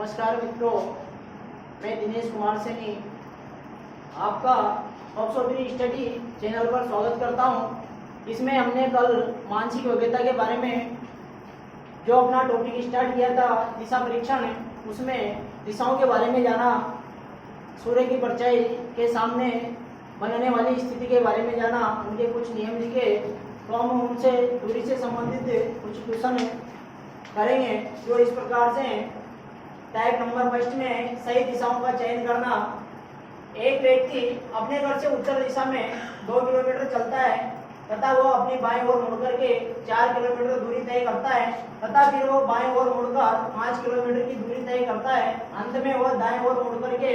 नमस्कार मित्रों, मैं दिनेश कुमार सैनी आपका ऑक्सफोर्ड स्टडी चैनल पर स्वागत करता हूं। इसमें हमने कल मानसिक योग्यता के बारे में जो अपना टॉपिक स्टार्ट किया था दिशा परीक्षण, उसमें दिशाओं के बारे में जाना, सूर्य की परछाई के सामने बनने वाली स्थिति के बारे में जाना, उनके कुछ नियम लिखे, तो हम उनसे दूरी से संबंधित कुछ क्वेश्चन करेंगे जो इस प्रकार से हैं। टाइप नंबर फर्स्ट में सही दिशाओं का चयन करना। एक व्यक्ति अपने घर से उत्तर दिशा में 2 किलोमीटर चलता है तथा वो अपनी बाएं ओर मुड़कर के 4 किलोमीटर दूरी तय करता है तथा फिर वो बाएं ओर मुड़कर 5 किलोमीटर की दूरी तय करता है। अंत में वो दाएं ओर मुड़कर के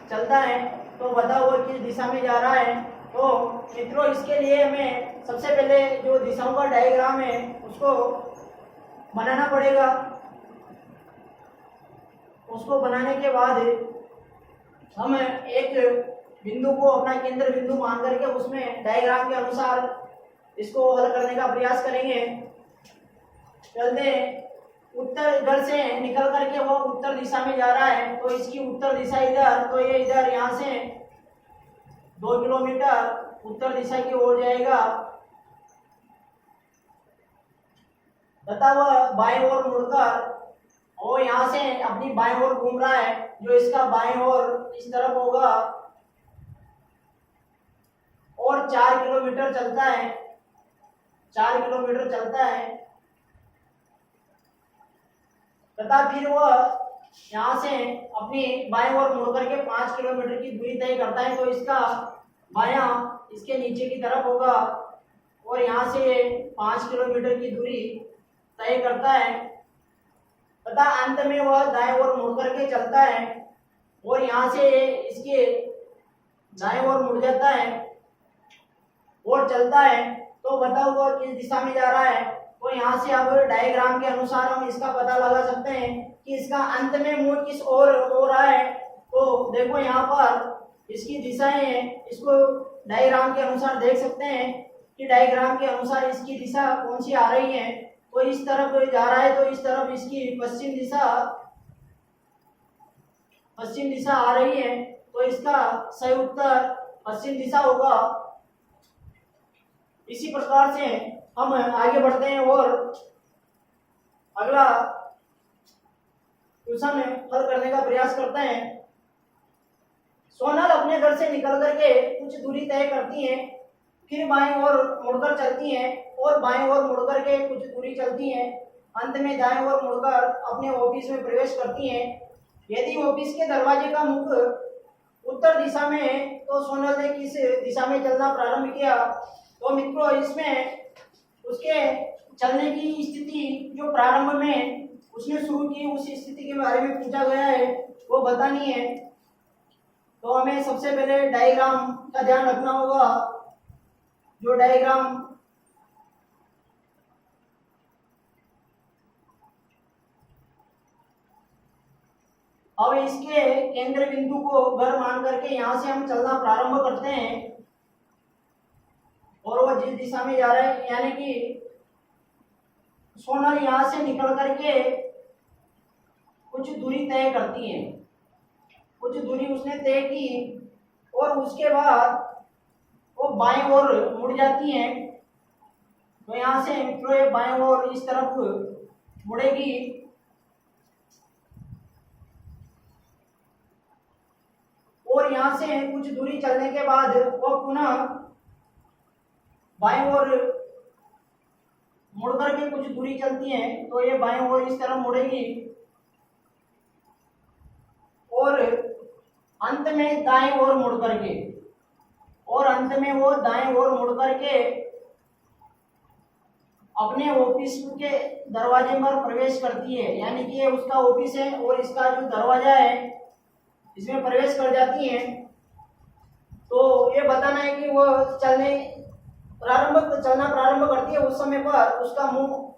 चलता है। तो बताओ वो किस दिशा में जा रहा है। तो मित्रों, इसके लिए हमें सबसे पहले जो दिशाओं का डायग्राम है उसको बनाना पड़ेगा। उसको बनाने के बाद हम एक बिंदु को अपना केंद्र बिंदु मान करके उसमें डायग्राम के अनुसार इसको हल करने का प्रयास करेंगे। चलते उत्तर घर से निकल करके वो उत्तर दिशा में जा रहा है, तो इसकी उत्तर दिशा इधर, तो ये इधर यहाँ से 2 किलोमीटर उत्तर दिशा की ओर जाएगा तथा वह बाएं ओर मुड़कर और यहाँ से अपनी बाएं ओर घूम रहा है, जो इसका बाएं ओर इस तरफ होगा और 4 किलोमीटर चलता है। 4 किलोमीटर चलता है तथा फिर वह यहाँ से अपनी बाएं ओर मुड़ करके 5 किलोमीटर की दूरी तय करता है। तो इसका बायां इसके नीचे की तरफ होगा और यहाँ से 5 किलोमीटर की दूरी तय करता है तथा अंत में वह दाएं ओर मुड़ करके चलता है और यहाँ से इसके दाएं ओर मुड़ जाता है और चलता है। तो बताओ वह किस दिशा में जा रहा है। तो यहाँ से अब डायग्राम के अनुसार हम इसका पता लगा सकते हैं कि इसका अंत में मुड़ किस ओर हो रहा है। तो देखो यहाँ पर इसकी दिशाएं हैं, इसको डायग्राम के अनुसार देख सकते हैं कि डायग्राम के अनुसार इसकी दिशा कौन सी आ रही है। तो इस तरफ जा रहा है, तो इस तरफ इसकी पश्चिम दिशा आ रही है, तो इसका सही उत्तर पश्चिम दिशा होगा। इसी प्रकार से हम आगे बढ़ते हैं और अगला क्वेश्चन हल करने का प्रयास करते हैं। सोनल अपने घर से निकल करके कुछ दूरी तय करती हैं, फिर बाएं ओर मुड़कर चलती हैं और बाएं ओर मुड़कर के कुछ दूरी चलती हैं। अंत में दाएं ओर मुड़कर अपने ऑफिस में प्रवेश करती हैं। यदि ऑफिस के दरवाजे का मुख उत्तर दिशा में है तो सोनल ने किस दिशा में चलना प्रारंभ किया। तो मित्रों, इसमें उसके चलने की स्थिति जो प्रारंभ में उसने शुरू की उस स्थिति के बारे में पूछा गया है, वो बतानी है। तो हमें सबसे पहले डायग्राम का ध्यान रखना होगा। जो डायग्राम अब इसके केंद्र बिंदु को घर मान करके यहाँ से हम चलना प्रारंभ करते हैं और वो जिस दिशा में जा रहा है, यानी कि सोनल यहाँ से निकल करके कुछ दूरी तय करती है। कुछ दूरी उसने तय की और उसके बाद वो बाएं ओर मुड़ जाती हैं। तो यहाँ से मित्रों ये बाएं ओर इस तरफ मुड़ेगी और यहाँ से कुछ दूरी चलने के बाद वो पुनः बाएं ओर मुड़ करके कुछ दूरी चलती है। तो ये बाएं ओर इस तरफ मुड़ेगी और अंत में दाएं ओर मुड़ करके वो दाएं ओर मुड़ करके अपने ऑफिस के दरवाजे पर प्रवेश करती है। यानी कि ये उसका ऑफिस है और इसका जो दरवाजा है इसमें प्रवेश कर जाती है। तो ये बताना है कि वो चलना प्रारंभ करती है। उस समय पर उसका मुंह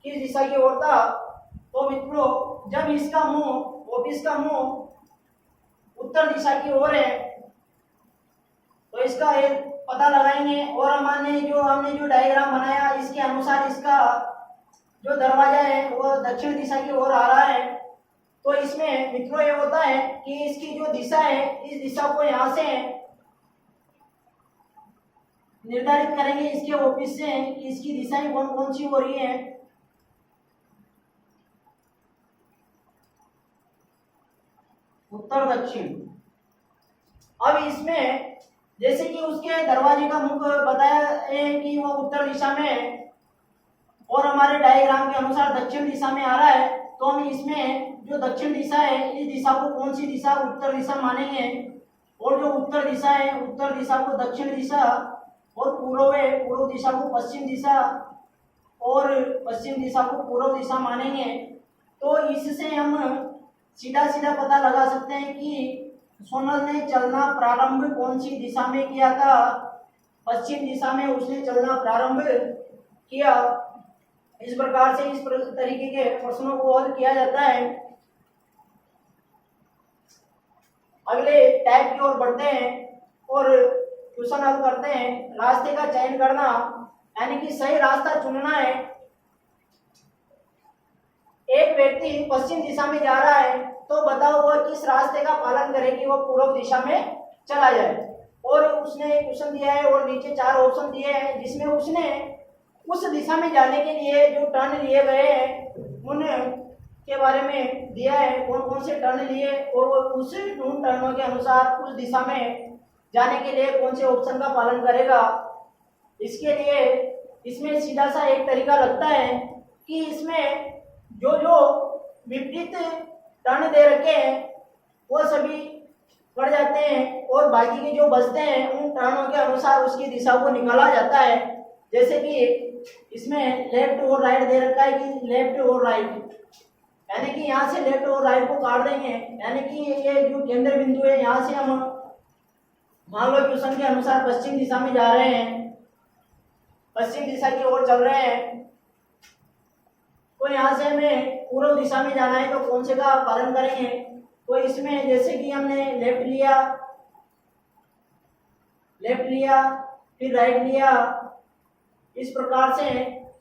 किस दिशा की ओर था। तो मित्रों, जब इसका मुंह, ऑफिस का मुंह उत्तर दिशा की ओर है तो इसका एक पता लगाएंगे और हमने जो डायग्राम बनाया इसके अनुसार इसका जो दरवाजा है वो दक्षिण दिशा की ओर आ रहा है। तो इसमें मित्रों ये होता है कि इसकी जो दिशा है इस दिशा को यहाँ से निर्धारित करेंगे इसके ऑफिस से कि इसकी दिशाएं कौन कौन सी हो रही है। उत्तर दक्षिण। अब इसमें जैसे कि उसके दरवाजे का मुख बताया है कि वो उत्तर दिशा में और हमारे डायग्राम के अनुसार दक्षिण दिशा में आ रहा है, तो हम इसमें जो दक्षिण दिशा है इस दिशा को कौन सी दिशा उत्तर दिशा मानेंगे, और जो उत्तर दिशा है उत्तर दिशा को दक्षिण दिशा, और पूर्व है पूर्व दिशा को पश्चिम दिशा, और पश्चिम दिशा को पूर्व दिशा मानेंगे। तो इससे हम सीधा सीधा पता लगा सकते हैं कि सोनल ने चलना प्रारंभ कौन सी दिशा में किया था, पश्चिम दिशा में उसने चलना प्रारंभ किया। इस प्रकार से इस तरीके के प्रश्नों को हल किया जाता है। अगले टाइप की ओर बढ़ते हैं और क्वेश्चन हल करते हैं। रास्ते का चयन करना, यानी कि सही रास्ता चुनना है। एक व्यक्ति पश्चिम दिशा में जा रहा है, तो बताओ वो किस रास्ते का पालन करे कि वो पूर्व दिशा में चला जाए। और उसने एक क्वेश्चन दिया है और नीचे 4 ऑप्शन दिए हैं, जिसमें उसने उस दिशा में जाने के लिए जो टर्न लिए गए हैं उन के बारे में दिया है, कौन कौन से टर्न लिए, और उस उन टर्नों के अनुसार उस दिशा में जाने के लिए कौन से ऑप्शन का पालन करेगा। इसके लिए इसमें सीधा सा एक तरीका लगता है कि इसमें जो जो विपरीत टर्न दे रखे हैं वो सभी पड़ जाते हैं, और बाकी के जो बचते हैं उन टर्नों के अनुसार उसकी दिशा को निकाला जाता है। जैसे कि इसमें लेफ्ट और राइट दे रखा है कि लेफ्ट और राइट, यानी कि यहाँ से लेफ्ट और राइट को काट देंगे, यानी कि ये जो केंद्र बिंदु है यहाँ से हम मान लो क्वेश्चन के अनुसार पश्चिम दिशा में जा रहे हैं, पश्चिम दिशा की ओर चल रहे हैं, तो यहाँ से हमें पूर्व दिशा में जाना है, तो कौन से का पालन करेंगे। तो इसमें जैसे कि हमने लेफ्ट लिया फिर राइट लिया, इस प्रकार से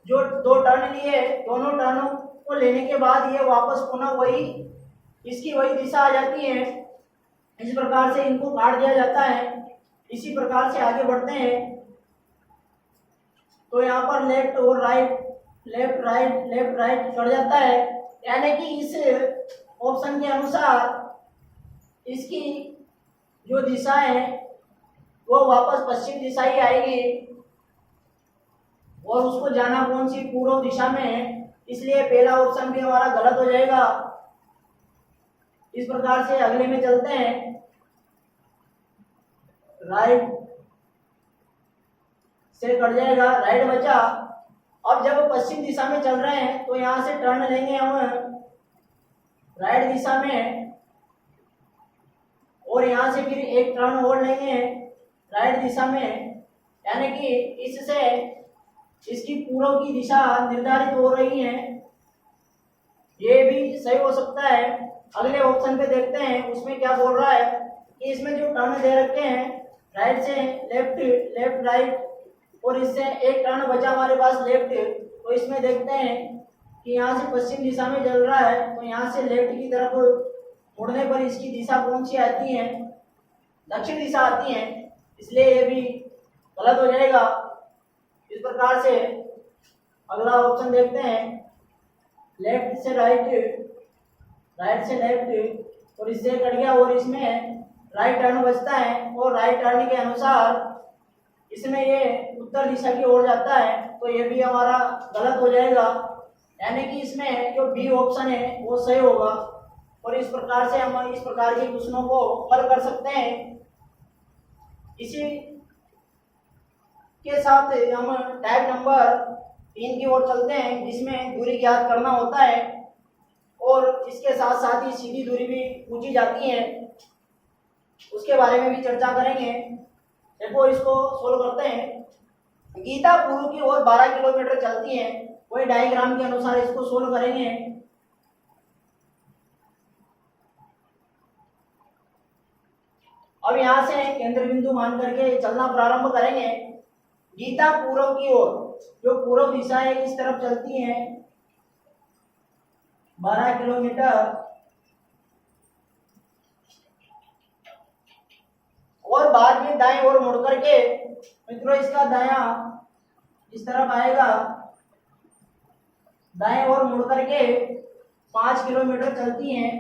जो 2 टर्न लिए दोनों टर्नों को लेने के बाद ये वापस पुनः वही इसकी वही दिशा आ जाती है। इस प्रकार से इनको काट दिया जाता है। इसी प्रकार से आगे बढ़ते हैं, तो यहाँ पर लेफ्ट और राइट, लेफ्ट राइट चढ़ जाता है, यानी कि इस ऑप्शन के अनुसार इसकी जो दिशा है वो वापस पश्चिम दिशा ही आएगी, और उसको जाना कौन सी पूर्व दिशा में है, इसलिए पहला ऑप्शन भी हमारा गलत हो जाएगा। इस प्रकार से अगले में चलते हैं। राइट से कट जाएगा, राइट बचा। अब जब पश्चिम दिशा में चल रहे हैं तो यहाँ से टर्न लेंगे हम राइट दिशा में, और यहाँ से फिर एक टर्न और लेंगे राइट दिशा में, यानी कि इससे इसकी पूर्व की दिशा निर्धारित हो रही है। ये भी सही हो सकता है। अगले ऑप्शन पे देखते हैं उसमें क्या बोल रहा है कि इसमें जो टर्न दे रखे हैं राइट से लेफ्ट राइट, और इससे एक टर्न बचा हमारे पास लेफ्ट, तो इसमें देखते हैं कि यहाँ से पश्चिम दिशा में चल रहा है, तो यहाँ से लेफ्ट की तरफ मुड़ने पर इसकी दिशा कौन सी आती है, दक्षिण दिशा आती है, इसलिए ये भी गलत हो जाएगा। इस प्रकार से अगला ऑप्शन देखते हैं। लेफ्ट से राइट, राइट से लेफ्ट, और इससे कट गया, और इसमें राइट टर्न बचता है, और राइट टर्न के अनुसार इसमें ये उत्तर दिशा की ओर जाता है, तो ये भी हमारा गलत हो जाएगा, यानी कि इसमें जो बी ऑप्शन है वो सही होगा। और इस प्रकार से हम इस प्रकार के क्वेश्चनों को हल कर सकते हैं। इसी के साथ हम टाइप नंबर 3 की ओर चलते हैं, जिसमें दूरी ज्ञात करना होता है, और इसके साथ साथ ही सीधी दूरी भी पूछी जाती है, उसके बारे में भी चर्चा करेंगे। देखो इसको सोल्व करते हैं। गीता पूर्व की ओर 12 किलोमीटर चलती है, वही डायग्राम के अनुसार इसको सोल्व करेंगे। अब यहाँ से केंद्र बिंदु मान करके चलना प्रारंभ करेंगे। गीता पूर्व की ओर, जो पूर्व दिशा है इस तरफ चलती है 12 किलोमीटर, और बाद में दाएं ओर मुड़ करके मित्रों इसका दायां इस तरफ आएगा, दाएं ओर मुड़ करके 5 किलोमीटर चलती हैं।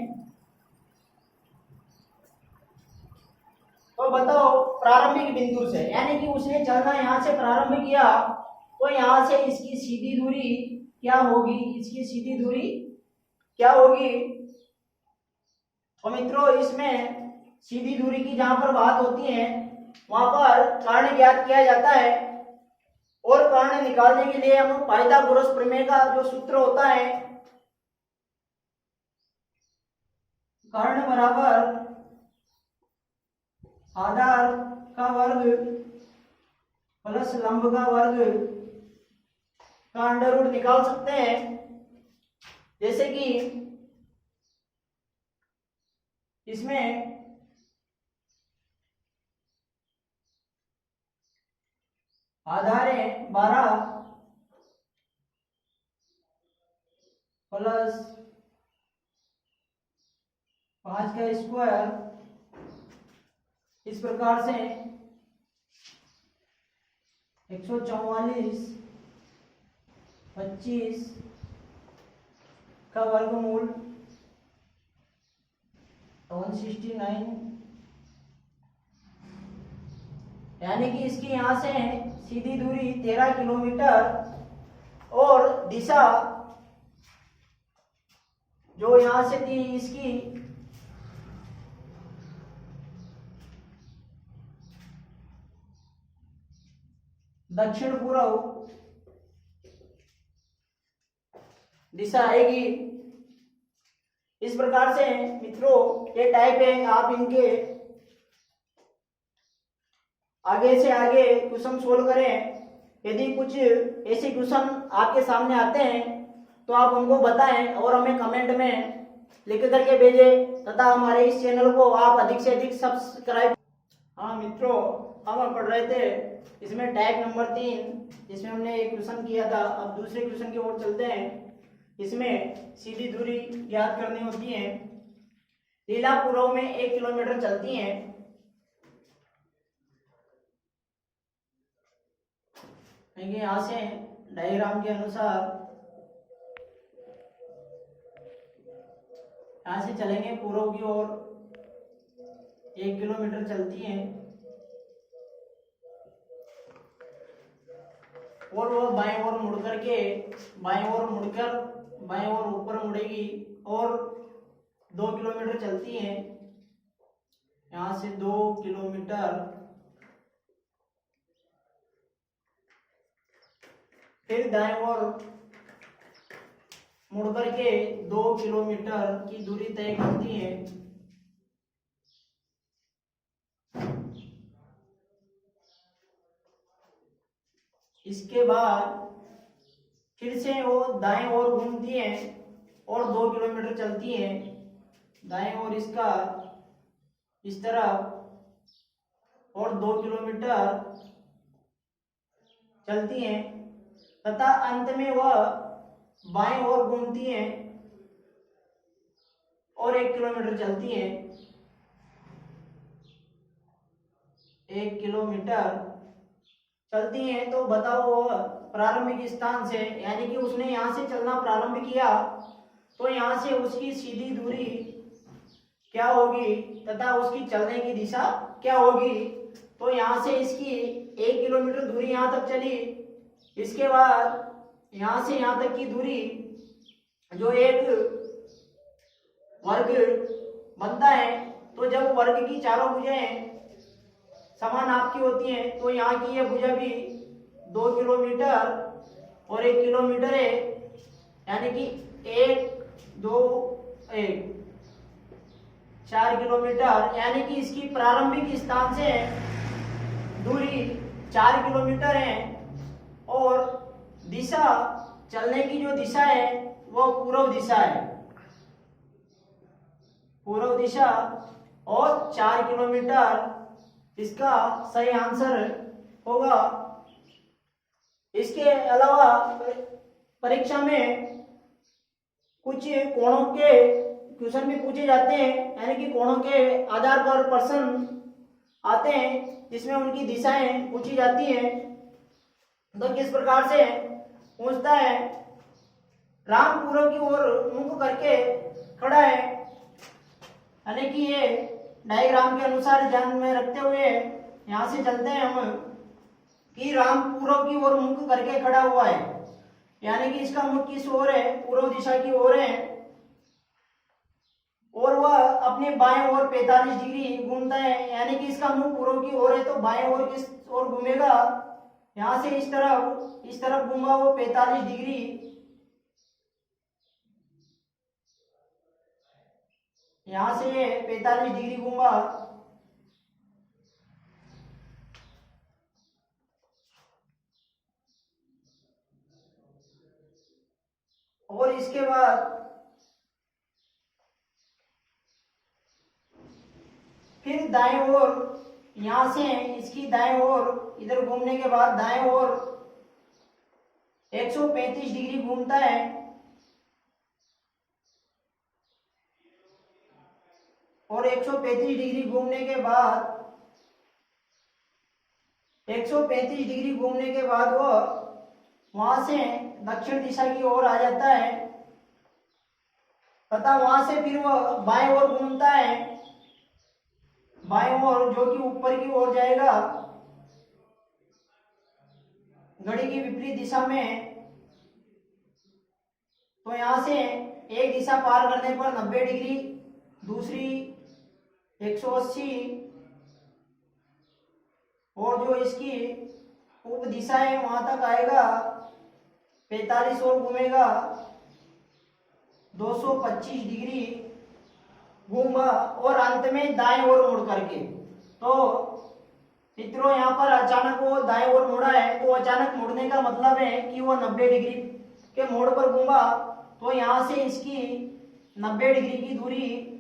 तो बताओ प्रारंभिक बिंदु से, यानी कि उसने चलना यहाँ से प्रारंभ किया, तो यहाँ से इसकी सीधी दूरी क्या होगी, इसकी सीधी दूरी क्या होगी। तो मित्रों इसमें सीधी दूरी की जहां पर बात होती है वहां पर कर्ण ज्ञात किया जाता है, और कर्ण निकालने के लिए हम पाइथागोरस प्रमेय का जो सूत्र होता है, कर्ण बराबर आधार का वर्ग प्लस लंब का वर्ग का अंडर रूट निकाल सकते हैं। जैसे कि इसमें आधार है 12 प्लस 5 का स्क्वायर, इस प्रकार से 144 25 का वर्गमूल 169, यानी कि इसकी यहां से सीधी दूरी 13 किलोमीटर और दिशा जो यहां से थी इसकी दक्षिण पूर्व दिशा आएगी। इस प्रकार से मित्रों ये टाइप है, आप इनके आगे से आगे क्वेश्चन सोल्व करें। यदि कुछ ऐसे क्वेश्चन आपके सामने आते हैं तो आप उनको बताएं और हमें कमेंट में लिख करके भेजें, तथा हमारे इस चैनल को आप अधिक से अधिक सब्सक्राइब। हाँ मित्रों, हम पढ़ रहे थे इसमें टाइप नंबर 3, जिसमें हमने एक क्वेश्चन किया था। अब दूसरे क्वेश्चन की ओर चलते हैं। इसमें सीधी दूरी ज्ञात करनी होती है। लीला पूर्व में 1 किलोमीटर चलती हैं। यहाँ से डायग्राम के अनुसार यहाँ से चलेंगे पूर्व की ओर 1 किलोमीटर चलती हैं, और वो बाएं ओर मुड़ करके बाएं ओर ऊपर मुड़ेगी और 2 किलोमीटर चलती हैं। यहाँ से 2 किलोमीटर, फिर दाएं ओर मुड़ करके 2 किलोमीटर की दूरी तय करती है। इसके बाद फिर से वो दाएं ओर घूमती है और 2 किलोमीटर चलती है। दाएं ओर इसका इस तरफ और 2 किलोमीटर चलती है, तथा अंत में वह बाएं ओर घूमती है और 1 किलोमीटर चलती है। 1 किलोमीटर चलती है, तो बताओ वह प्रारंभिक स्थान से, यानी कि उसने यहाँ से चलना प्रारंभ किया, तो यहाँ से उसकी सीधी दूरी क्या होगी तथा उसकी चलने की दिशा क्या होगी। तो यहाँ से इसकी 1 किलोमीटर दूरी यहाँ तक चली। इसके बाद यहाँ से यहाँ तक की दूरी जो एक वर्ग बनता है, तो जब वर्ग की चारों भुजाएं समान आपकी होती हैं, तो यहाँ की यह भुजा भी 2 किलोमीटर और 1 किलोमीटर है, यानी कि 1 2 1 4 किलोमीटर, यानी कि इसकी प्रारंभिक स्थान से दूरी 4 किलोमीटर है। और दिशा, चलने की जो दिशा है वो पूर्व दिशा है, पूर्व दिशा, और 4 किलोमीटर इसका सही आंसर होगा। इसके अलावा परीक्षा में कुछ कोणों के क्वेश्चन भी पूछे जाते हैं, यानी कि कोणों के आधार पर प्रश्न आते हैं जिसमें उनकी दिशाएं पूछी जाती हैं। तो किस प्रकार से पूछता है, राम पूर्व की ओर मुख करके खड़ा है, यानी कि ये डायग्राम के अनुसार ध्यान में रखते हुए यहाँ से चलते हैं हम कि राम पूर्व की ओर मुख करके खड़ा हुआ है, यानी कि इसका मुख किस ओर है, पूर्व दिशा की ओर है, और वह अपने बाएं ओर 45 डिग्री घूमता है, यानी कि इसका मुख पूर्व की ओर है तो बाएं ओर किस ओर घूमेगा, यहां से इस तरफ घूमा वो 45 डिग्री, यहां से 45 डिग्री घूमा, और इसके बाद फिर दाएं ओर, यहां से इसकी दाएं ओर इधर घूमने के बाद दाएं ओर 135 डिग्री घूमता है, और 135 डिग्री घूमने के बाद 135 डिग्री घूमने के बाद वो वहां से दक्षिण दिशा की ओर आ जाता है तथा वहां से फिर वह बाएं ओर घूमता है, बाएं ओर जो कि ऊपर की ओर जाएगा घड़ी की विपरीत दिशा में। तो यहां से एक दिशा पार करने पर 90 डिग्री, दूसरी 180, और जो इसकी उप दिशा है वहां तक आएगा 45 और घूमेगा 225 डिग्री घूमा, और अंत में दाएं ओर मुड़ करके। तो मित्रों यहाँ पर अचानक वो दाएं ओर मुड़ा है, तो अचानक मुड़ने का मतलब है कि वो 90 डिग्री के मोड़ पर घूमा, तो यहाँ से इसकी 90 डिग्री की दूरी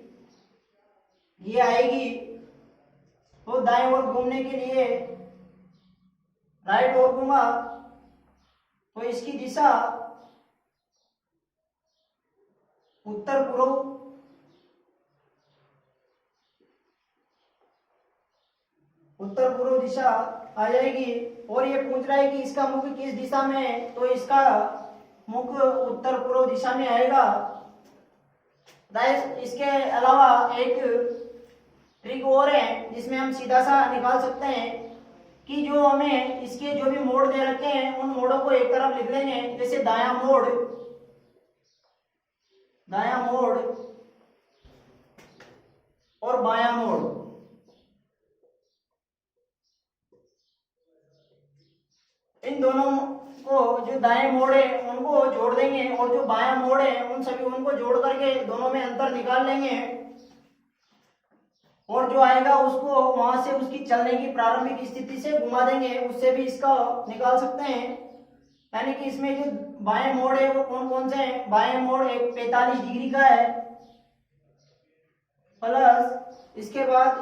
ये आएगी। तो दाएं ओर घूमने के लिए राइट ओर घूमा, तो इसकी दिशा उत्तर पूर्व दिशा आ जाएगी। और ये पूछ रहा है कि इसका मुख किस दिशा में है, तो इसका मुख उत्तर पूर्व दिशा में आएगा। इसके अलावा एक ट्रिक और है जिसमें हम सीधा सा निकाल सकते हैं कि जो हमें इसके जो भी मोड़ दे रखे हैं उन मोड़ों को एक तरफ लिख लेंगे, जैसे दायां मोड़ और बायां मोड़। इन दोनों को जो दाएं मोड़ है उनको जोड़ देंगे, और जो बायां मोड़ है उनको जोड़ करके दोनों में अंतर निकाल लेंगे, और जो आएगा उसको वहां से उसकी चलने की प्रारंभिक स्थिति से घुमा देंगे, उससे भी इसका निकाल सकते हैं। यानी कि इसमें जो बाएं मोड़ है वो कौन कौन से हैं, बाएं मोड़ एक 45 डिग्री का है, प्लस इसके बाद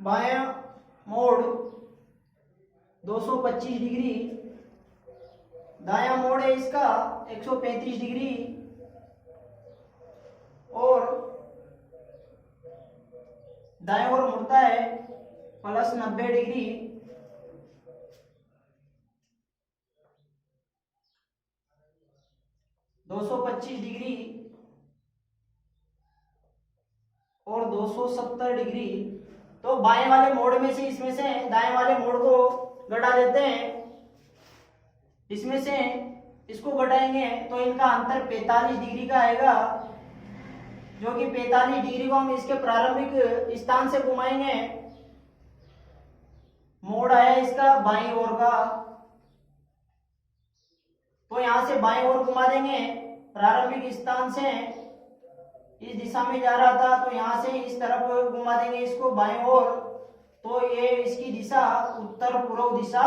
बायां मोड़ 225 डिग्री, दायां मोड़ है इसका 135 डिग्री, और दाएं ओर मुड़ता है प्लस 90 डिग्री, डिग्री और 270 डिग्री। तो बाएं वाले मोड़ में से इसमें से दाएं वाले मोड़ को घटा देते हैं, इसमें से इसको घटाएंगे तो इनका अंतर 45 डिग्री का आएगा, जो कि 45 डिग्री को हम इसके प्रारंभिक स्थान से घुमाएंगे। मोड़ आया इसका बाईं ओर का, तो यहां से बाईं ओर घुमा देंगे, प्रारंभिक स्थान से इस दिशा में जा रहा था तो यहां से इस तरफ घुमा देंगे इसको बाईं ओर, तो ये इसकी दिशा उत्तर पूर्व दिशा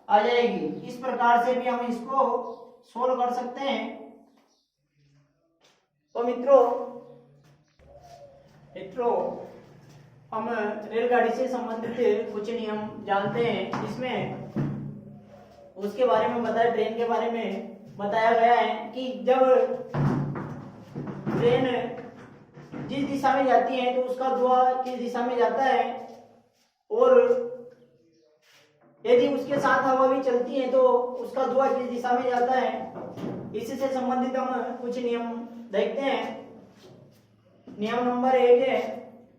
आ जाएगी। इस प्रकार से भी हम इसको सोल्व कर सकते हैं। तो मित्रों हम रेलगाड़ी से संबंधित कुछ नियम जानते हैं, इसमें उसके बारे में बताया, ट्रेन के बारे में बताया गया है कि जब ट्रेन जिस दिशा में जाती है तो उसका धुआं किस दिशा में जाता है, और यदि उसके साथ हवा भी चलती है तो उसका धुआं किस दिशा में जाता है। इससे संबंधित हम कुछ नियम देखते हैं। नियम नंबर 1 है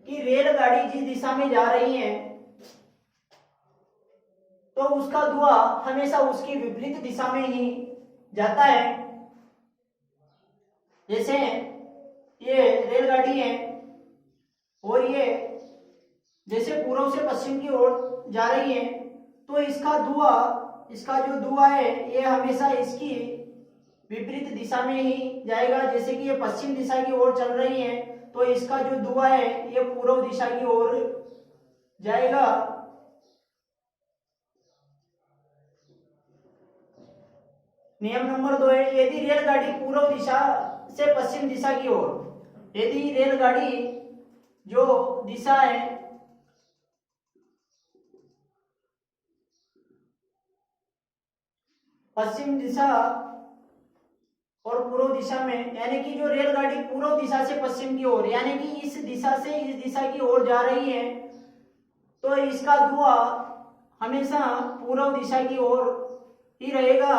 कि रेलगाड़ी जिस दिशा में जा रही है तो उसका धुआं हमेशा उसकी विपरीत दिशा में ही जाता है। जैसे ये रेलगाड़ी है और ये जैसे पूर्व से पश्चिम की ओर जा रही है तो इसका जो धुआं है ये हमेशा इसकी विपरीत दिशा में ही जाएगा। जैसे कि ये पश्चिम दिशा की ओर चल रही है तो इसका जो धुआं है ये पूर्व दिशा की ओर जाएगा। नियम नंबर 2 है यदि रेलगाड़ी पूर्व दिशा से पश्चिम दिशा की ओर, यदि रेलगाड़ी जो दिशा है पश्चिम दिशा और पूर्व दिशा में, यानी कि जो रेलगाड़ी पूर्व दिशा से पश्चिम की ओर यानी कि इस दिशा से इस दिशा की ओर जा रही है तो इसका धुआं हमेशा पूर्व दिशा की ओर ही रहेगा।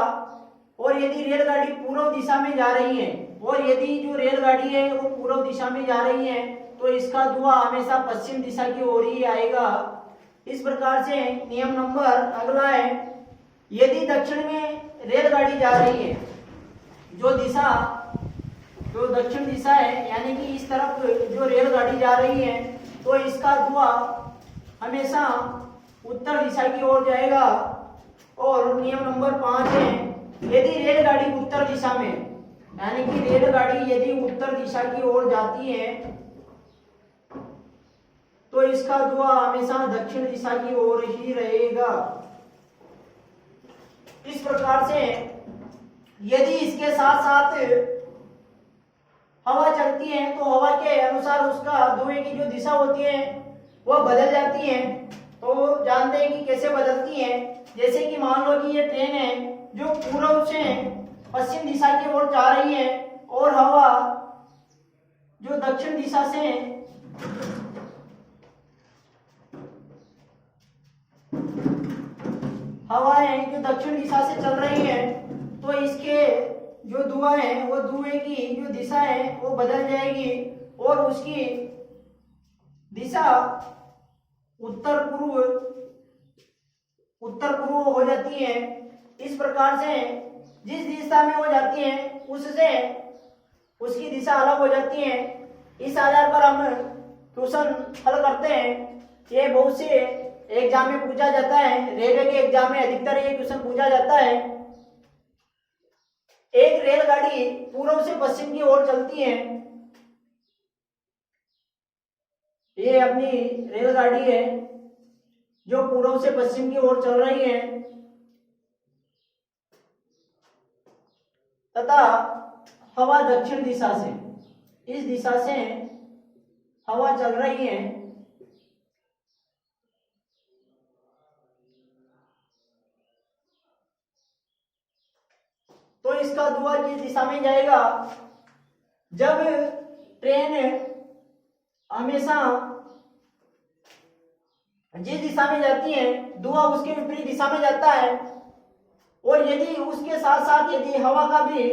और यदि रेलगाड़ी पूर्व दिशा में जा रही है और यदि जो रेलगाड़ी है वो पूर्व दिशा में जा रही है तो इसका धुआं हमेशा पश्चिम दिशा की ओर ही आएगा। इस प्रकार से नियम नंबर अगला है यदि दक्षिण में रेलगाड़ी जा रही है, जो दक्षिण दिशा है यानी कि इस तरफ जो रेलगाड़ी जा रही है तो इसका धुआं हमेशा उत्तर दिशा की ओर जाएगा। और नियम नंबर 5 है यदि रेलगाड़ी उत्तर दिशा में, यानी कि रेलगाड़ी यदि उत्तर दिशा की ओर जाती है तो इसका धुआं हमेशा दक्षिण दिशा की ओर ही रहेगा। इस प्रकार से यदि इसके साथ साथ हवा चलती है तो हवा के अनुसार उसका धुएं की जो दिशा होती है वह बदल जाती है। तो जानते हैं कि कैसे बदलती है। जैसे कि मान लो कि ये ट्रेन है जो पूर्व से पश्चिम दिशा की ओर जा रही है और हवा जो दक्षिण दिशा से हवाएं जो दक्षिण दिशा से चल रही है तो इसके जो धुआं है वो धुएं की जो दिशा है वो बदल जाएगी और उसकी दिशा उत्तर पूर्व हो जाती है। इस प्रकार से जिस दिशा में वो जाती है उससे उसकी दिशा अलग हो जाती है। इस आधार पर हम क्वेश्चन हल करते हैं। ये बहुत से एग्जाम में पूछा जाता है, रेलवे के एग्जाम में अधिकतर ये क्वेश्चन पूछा जाता है। एक रेलगाड़ी पूर्व से पश्चिम की ओर चलती है, ये अपनी रेलगाड़ी है जो पूर्व से पश्चिम की ओर चल रही है तथा हवा दक्षिण दिशा से इस दिशा से हवा चल रही है। तो इसका धुआं किस दिशा में जाएगा। जब ट्रेन हमेशा जिस दिशा में जाती है धुआं उसके विपरीत दिशा में जाता है और यदि उसके साथ साथ यदि हवा का भी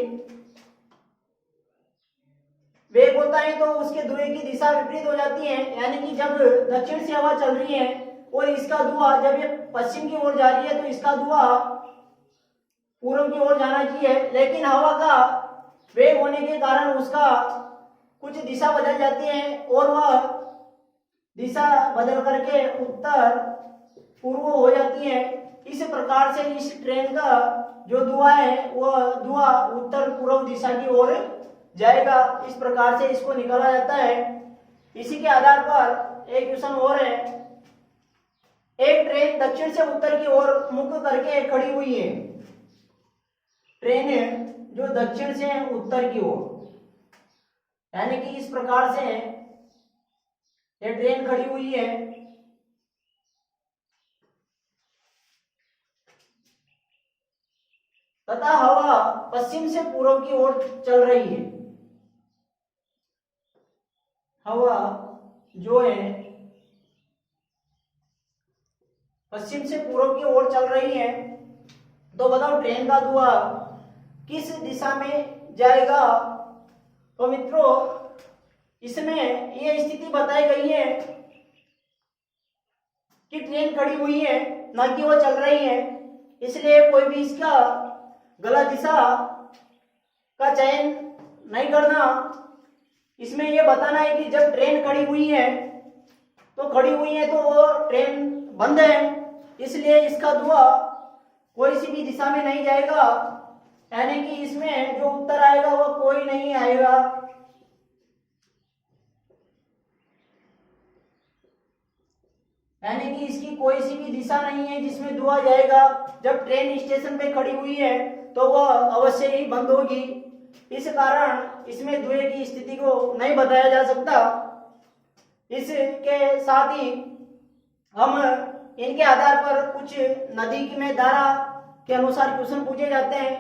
वेग होता है तो उसके धुएं की दिशा विपरीत हो जाती है। यानी कि जब दक्षिण से हवा चल रही है और इसका धुआं जब ये पश्चिम की ओर जा रही है तो इसका धुआं पूर्व की ओर जाना चाहिए, लेकिन हवा का वेग होने के कारण उसका कुछ दिशा बदल जाती है और वह दिशा बदल करके उत्तर पूर्व हो जाती है। इस प्रकार से इस ट्रेन का जो धुआं है वह धुआं उत्तर पूर्व दिशा की ओर जाएगा। इस प्रकार से इसको निकाला जाता है। इसी के आधार पर एक क्वेश्चन और है। एक ट्रेन दक्षिण से उत्तर की ओर मुख करके खड़ी हुई है, ट्रेन जो दक्षिण से उत्तर की ओर, यानी कि इस प्रकार से ये ट्रेन खड़ी हुई है तथा हवा पश्चिम से पूर्व की ओर चल रही है। हवा जो है पश्चिम से पूर्व की ओर चल रही है, तो बताओ ट्रेन का धुआं किस दिशा में जाएगा। तो मित्रों इसमें ये स्थिति बताई गई है कि ट्रेन खड़ी हुई है, ना कि वो चल रही है, इसलिए कोई भी इसका गलत दिशा का चयन नहीं करना। इसमें ये बताना है कि जब ट्रेन खड़ी हुई है तो वो ट्रेन बंद है, इसलिए इसका धुआं कोई सी भी दिशा में नहीं जाएगा, यानी कि इसमें जो उत्तर आएगा वो कोई नहीं आएगा। यानी कि इसकी कोई सी भी दिशा नहीं है जिसमें धुआं जाएगा। जब ट्रेन स्टेशन पे खड़ी हुई है तो वह अवश्य ही बंद होगी, इस कारण इसमें धुएं की स्थिति को नहीं बताया जा सकता। इसके साथ ही हम इनके आधार पर कुछ नदी में धारा के अनुसार क्वेश्चन पूछे जाते हैं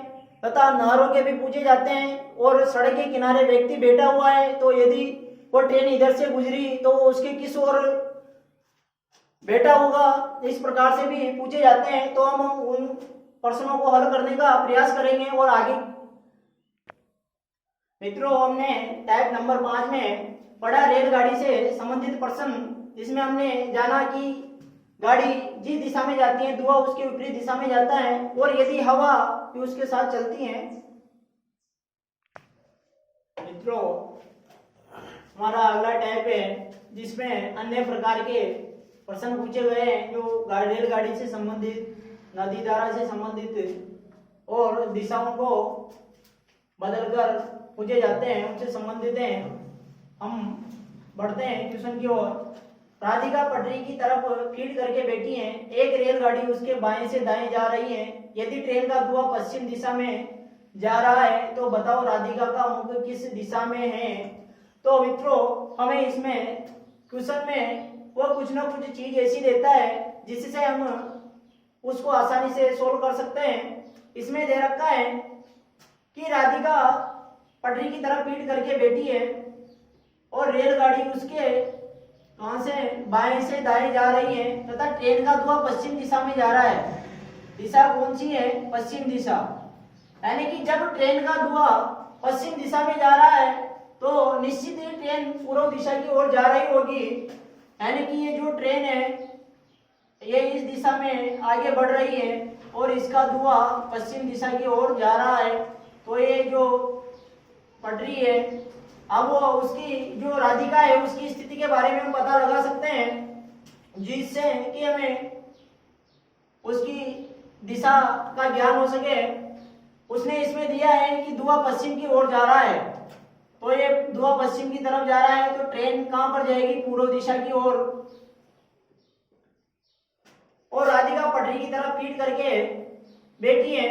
तथा नहरों के भी पूछे जाते हैं। और सड़क के किनारे व्यक्ति बैठा हुआ है, तो यदि वो ट्रेन इधर से गुजरी तो उसके किस ओर बैठा होगा, इस प्रकार से भी पूछे जाते हैं। तो हम उन प्रश्नों को हल करने का प्रयास करेंगे। और आगे मित्रों हमने टाइप नंबर 5 में पढ़ा रेलगाड़ी से संबंधित प्रश्न, जिसमें हमने जाना कि गाड़ी जिस दिशा में जाती है धुआं उसके विपरीत दिशा में जाता है, और यदि हवा भी उसके साथ चलती है। मित्रों हमारा अगला टाइप है जिसमें अन्य प्रकार के प्रश्न पूछे गए हैं जो रेलगाड़ी से संबंधित, नदी धारा से संबंधित और दिशाओं को बदलकर पूछे जाते हैं, उनसे संबंधित हैं। हम बढ़ते हैं क्वेश्चन की ओर। राधिका पटरी की तरफ फीड करके बैठी है, एक रेलगाड़ी उसके बाएं से दाएं जा रही है। यदि ट्रेन का धुआं पश्चिम दिशा में जा रहा है तो बताओ राधिका का मुख किस दिशा में है। तो मित्रों हमें इसमें क्वेश्चन में वो कुछ ना कुछ चीज ऐसी देता है जिससे हम उसको आसानी से सोल्व कर सकते हैं। इसमें दे रखा है कि राधिका पटरी की तरफ फीड करके बैठी है और रेलगाड़ी उसके कहां से बाएं से दाएं जा रही है तथा ट्रेन का धुआं पश्चिम दिशा में जा रहा है। दिशा कौन सी है? पश्चिम दिशा। यानी कि जब ट्रेन का धुआं पश्चिम दिशा में जा रहा है तो निश्चित ही ट्रेन पूर्व दिशा की ओर जा रही होगी। यानी कि ये जो ट्रेन है ये इस दिशा में आगे बढ़ रही है और इसका धुआं पश्चिम दिशा की ओर जा रहा है। तो ये जो पटरी है, अब वो उसकी जो राधिका है उसकी स्थिति के बारे में हम पता लगा सकते हैं जिससे कि हमें उसकी दिशा का ज्ञान हो सके। उसने इसमें दिया है कि धुआं पश्चिम की ओर जा रहा है, तो ये धुआं पश्चिम की तरफ जा रहा है तो ट्रेन कहां पर जाएगी? पूर्व दिशा की ओर। और राधिका पटरी की तरफ फीड करके बैठी है,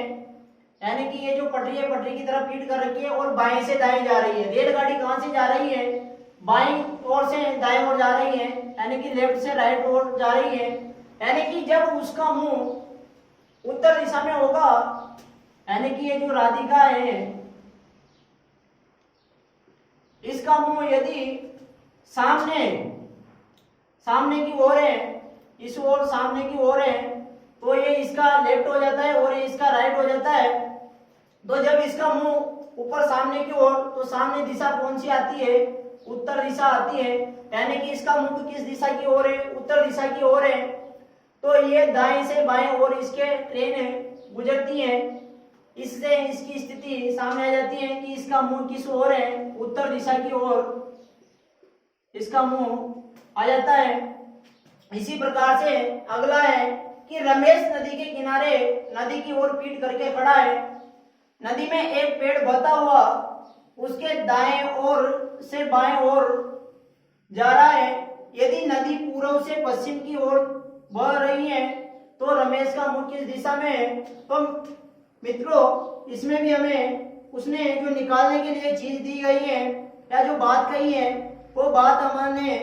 यानी कि ये जो पटरी है पटरी की तरफ फीड कर रखी है और बाएं से दाएं जा रही है। रेलगाड़ी कहां से जा रही है? बाईं ओर से दाएं ओर जा रही है, यानी कि लेफ्ट से राइट ओर जा रही है। यानी कि जब उसका मुंह उत्तर दिशा में होगा, यानी कि ये जो राधिका है इसका मुंह यदि सामने की ओर है, इस ओर सामने की ओर है, तो ये इसका लेफ्ट हो जाता है और ये इसका राइट हो जाता है। तो जब इसका मुंह ऊपर सामने की ओर, तो सामने दिशा कौन सी आती है? उत्तर दिशा आती है। यानी कि इसका मुंह किस दिशा की ओर है? उत्तर दिशा की ओर है। तो ये दाएं से बाएं ओर इसके ट्रेन गुजरती है, इससे इसकी स्थिति सामने आ जाती है कि इसका मुंह किस ओर है? उत्तर दिशा की ओर इसका मुंह आ जाता है। इसी प्रकार से अगला है कि रमेश नदी के किनारे नदी की ओर पीठ करके खड़ा है। नदी में एक पेड़ बहता हुआ उसके दाएं ओर से बाएं ओर जा रहा है। यदि नदी पूर्व से पश्चिम की ओर बह रही है तो रमेश का मुख किस दिशा में है? तो मित्रों इसमें भी हमें उसने जो निकालने के लिए चीज दी गई है या जो बात कही है वो बात हमने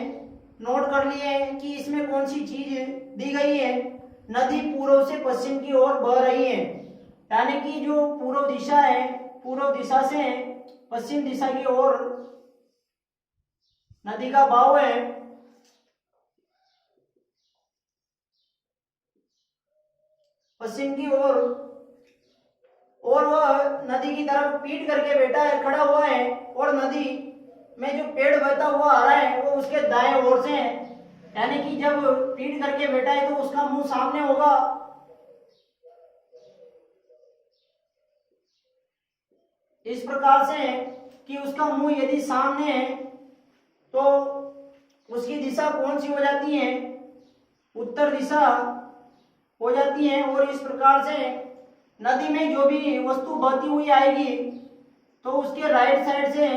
नोट कर ली है कि इसमें कौन सी चीज दी गई है। नदी पूर्व से पश्चिम की ओर बह रही है, यानी कि जो पूर्व दिशा है, पूर्व दिशा से पश्चिम दिशा की ओर नदी का बहाव है पश्चिम की ओर और वह नदी की तरफ पीट करके बैठा है, खड़ा हुआ है और नदी में जो पेड़ बहता हुआ आ रहा है वो उसके दाएं ओर से है, यानी कि जब पीट करके बैठा है तो उसका मुंह सामने होगा। इस प्रकार से कि उसका मुंह यदि सामने है तो उसकी दिशा कौन सी हो जाती है, उत्तर दिशा हो जाती है। और इस प्रकार से नदी में जो भी वस्तु बहती हुई आएगी तो उसके राइट साइड से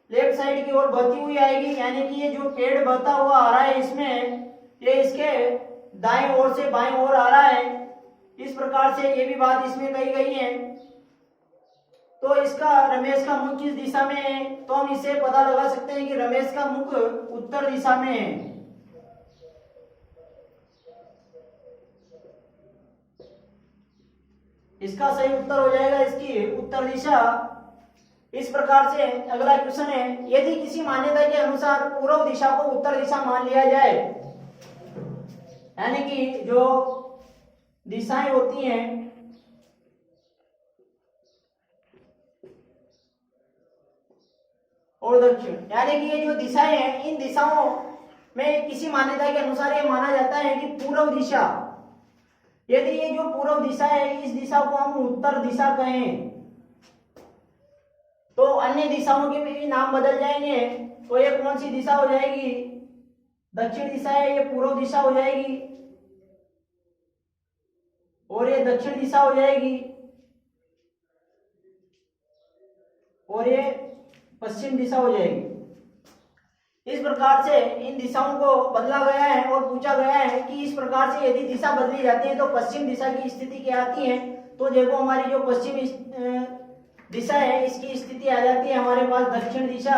लेफ्ट साइड की ओर बहती हुई आएगी, यानी कि ये जो पेड़ बहता हुआ आ रहा है इसमें ये इसके दाएं ओर से बाएं ओर आ रहा है। इस प्रकार से ये भी बात इसमें कही गई है। तो इसका रमेश का मुख किस दिशा में है, तो हम इसे पता लगा सकते हैं कि रमेश का मुख उत्तर दिशा में है। इसका सही उत्तर हो जाएगा इसकी उत्तर दिशा। इस प्रकार से अगला क्वेश्चन है, यदि किसी मान्यता के अनुसार पूर्व दिशा को उत्तर दिशा मान लिया जाए, यानी कि जो दिशाएं होती हैं और दक्षिण, यानी कि ये जो दिशाएं हैं इन दिशाओं में किसी मान्यता के अनुसार ये माना जाता है कि पूर्व दिशा, यदि ये जो पूर्व दिशा है इस दिशा को हम उत्तर दिशा कहें तो अन्य दिशाओं के भी नाम बदल जाएंगे। तो ये कौन सी दिशा हो जाएगी, दक्षिण दिशा है, ये पूर्व दिशा हो जाएगी और ये दक्षिण दिशा हो जाएगी और ये पश्चिम दिशा हो जाएगी। इस प्रकार से इन दिशाओं को बदला गया है और पूछा गया है कि इस प्रकार से यदि दिशा बदली जाती है तो पश्चिम दिशा की स्थिति क्या आती है। तो देखो हमारी जो पश्चिम दिशा है इसकी स्थिति आ जाती है हमारे पास दक्षिण दिशा,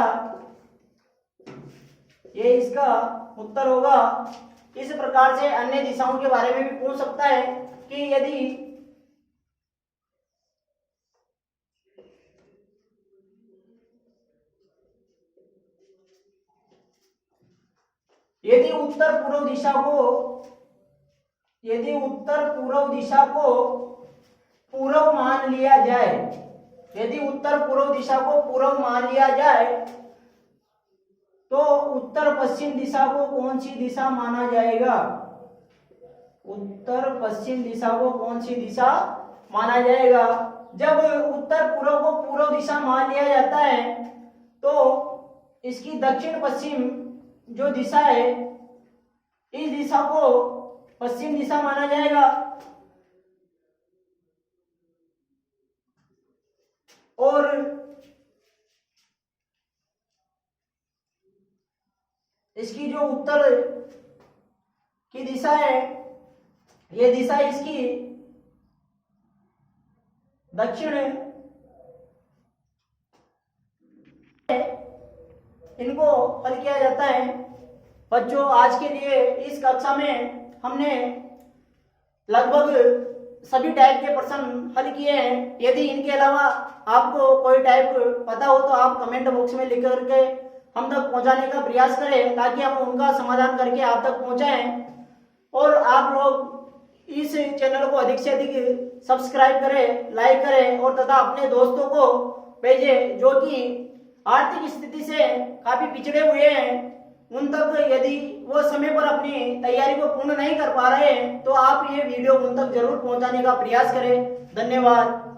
ये इसका उत्तर होगा। इस प्रकार से अन्य दिशाओं के बारे में भी पूछ सकता है कि यदि उत्तर पूर्व दिशा को पूर्व मान लिया जाए, यदि उत्तर पूर्व दिशा को पूर्व मान लिया जाए तो उत्तर पश्चिम दिशा को कौन सी दिशा माना जाएगा, उत्तर पश्चिम दिशा को कौन सी दिशा माना जाएगा। जब उत्तर पूर्व को पूर्व दिशा मान लिया जाता है तो इसकी दक्षिण पश्चिम जो दिशा है इस दिशा को पश्चिम दिशा माना जाएगा और इसकी जो उत्तर की दिशा है ये दिशा इसकी दक्षिण है। इनको हल किया जाता है। बच्चों आज के लिए इस कक्षा में हमने लगभग सभी टाइप के प्रश्न हल किए हैं। यदि इनके अलावा आपको कोई टाइप पता हो तो आप कमेंट बॉक्स में लिख करके हम तक पहुंचाने का प्रयास करें ताकि हम उनका समाधान करके आप तक पहुंचाएं। और आप लोग इस चैनल को अधिक से अधिक सब्सक्राइब करें, लाइक करें और तथा अपने दोस्तों को भेजें जो कि आर्थिक स्थिति से काफी पिछड़े हुए हैं। उन तक यदि वो समय पर अपनी तैयारी को पूर्ण नहीं कर पा रहे हैं तो आप ये वीडियो उन तक जरूर पहुंचाने का प्रयास करें। धन्यवाद।